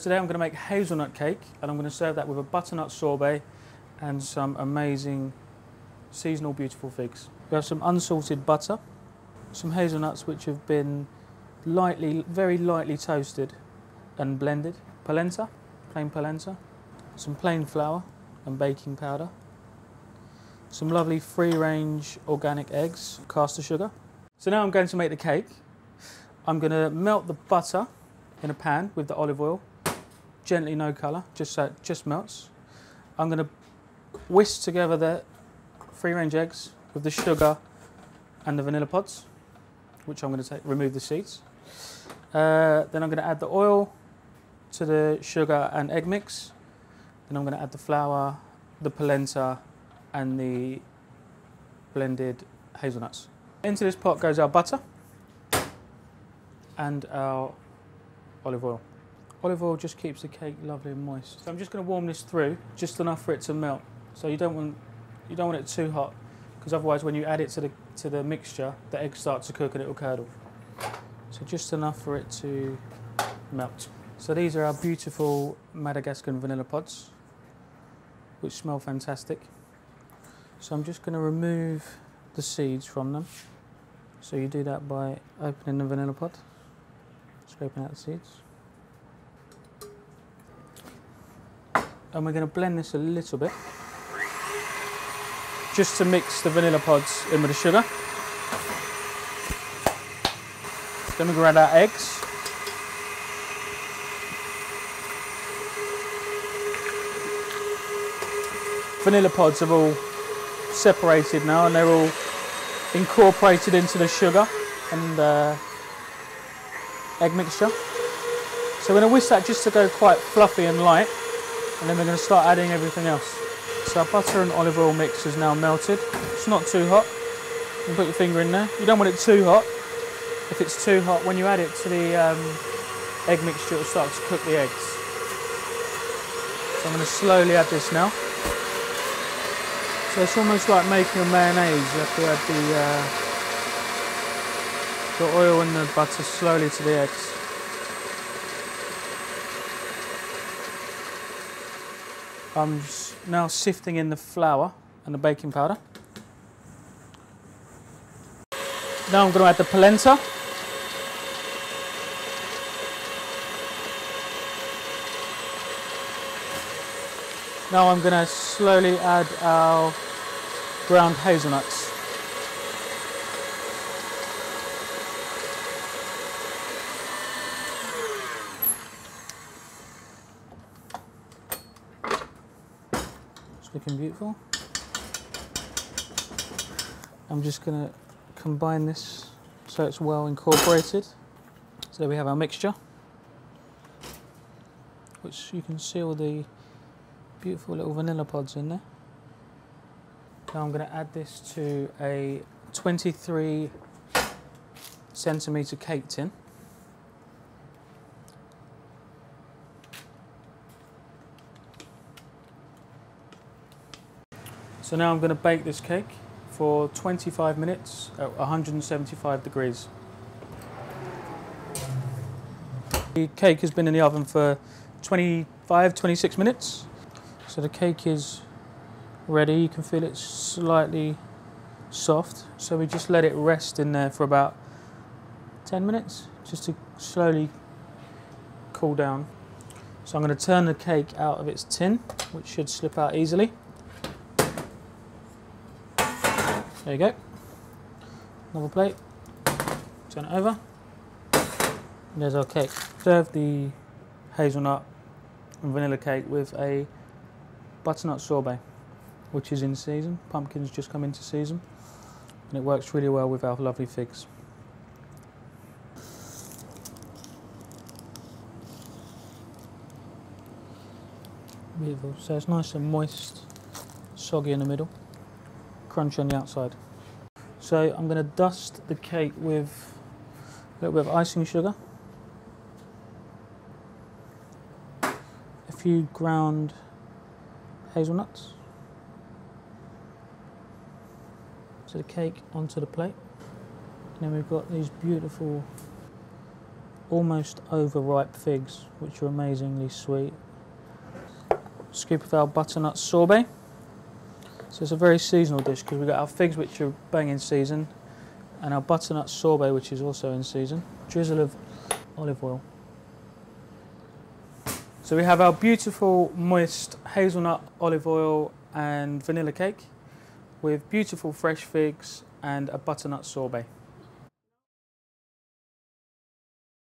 Today I'm going to make hazelnut cake, and I'm going to serve that with a butternut sorbet and some amazing seasonal beautiful figs. We have some unsalted butter, some hazelnuts which have been very lightly toasted and blended, polenta, plain polenta, some plain flour and baking powder, some lovely free-range organic eggs, caster sugar. So now I'm going to make the cake. I'm going to melt the butter in a pan with the olive oil, gently, no colour, just so it just melts. I'm going to whisk together the free-range eggs with the sugar and the vanilla pods, which I'm going to remove the seeds. Then I'm going to add the oil to the sugar and egg mix. Then I'm going to add the flour, the polenta and the blended hazelnuts. Into this pot goes our butter and our olive oil. Olive oil just keeps the cake lovely and moist. So I'm just going to warm this through, just enough for it to melt. So you don't want it too hot, because otherwise when you add it to the mixture, the eggs start to cook and it will curdle. So just enough for it to melt. So these are our beautiful Madagascan vanilla pods, which smell fantastic. So I'm just going to remove the seeds from them. So you do that by opening the vanilla pod, scraping out the seeds. And we're going to blend this a little bit, just to mix the vanilla pods in with the sugar. Then we're going to add our eggs. Vanilla pods have all separated now and they're all incorporated into the sugar and egg mixture. So we're going to whisk that just to go quite fluffy and light, and then we're going to start adding everything else. So our butter and olive oil mix is now melted. It's not too hot. You can put your finger in there. You don't want it too hot. If it's too hot, when you add it to the egg mixture, it will start to cook the eggs. So I'm going to slowly add this now. So it's almost like making a mayonnaise. You have to add the oil and the butter slowly to the eggs. I'm now sifting in the flour and the baking powder. Now I'm going to add the polenta. Now I'm going to slowly add our ground hazelnuts. It's looking beautiful. I'm just going to combine this so it's well incorporated. So there we have our mixture, which you can see all the beautiful little vanilla pods in there. Now I'm going to add this to a 23 centimetre cake tin. So now I'm going to bake this cake for 25 minutes at 175 degrees. The cake has been in the oven for 26 minutes. So the cake is ready. You can feel it's slightly soft. So we just let it rest in there for about 10 minutes, just to slowly cool down. So I'm going to turn the cake out of its tin, which should slip out easily. There you go. Another plate. Turn it over. And there's our cake. Serve the hazelnut and vanilla cake with a butternut sorbet, which is in season. Pumpkins just come into season, and it works really well with our lovely figs. Beautiful. So it's nice and moist, soggy in the middle, crunchy on the outside. So I'm going to dust the cake with a little bit of icing sugar, a few ground hazelnuts. So the cake onto the plate. And then we've got these beautiful almost overripe figs, which are amazingly sweet. Scoop of our butternut sorbet. So it's a very seasonal dish because we've got our figs, which are bang in season, and our butternut sorbet, which is also in season. Drizzle of olive oil. So we have our beautiful moist hazelnut, olive oil and vanilla cake with beautiful fresh figs and a butternut sorbet.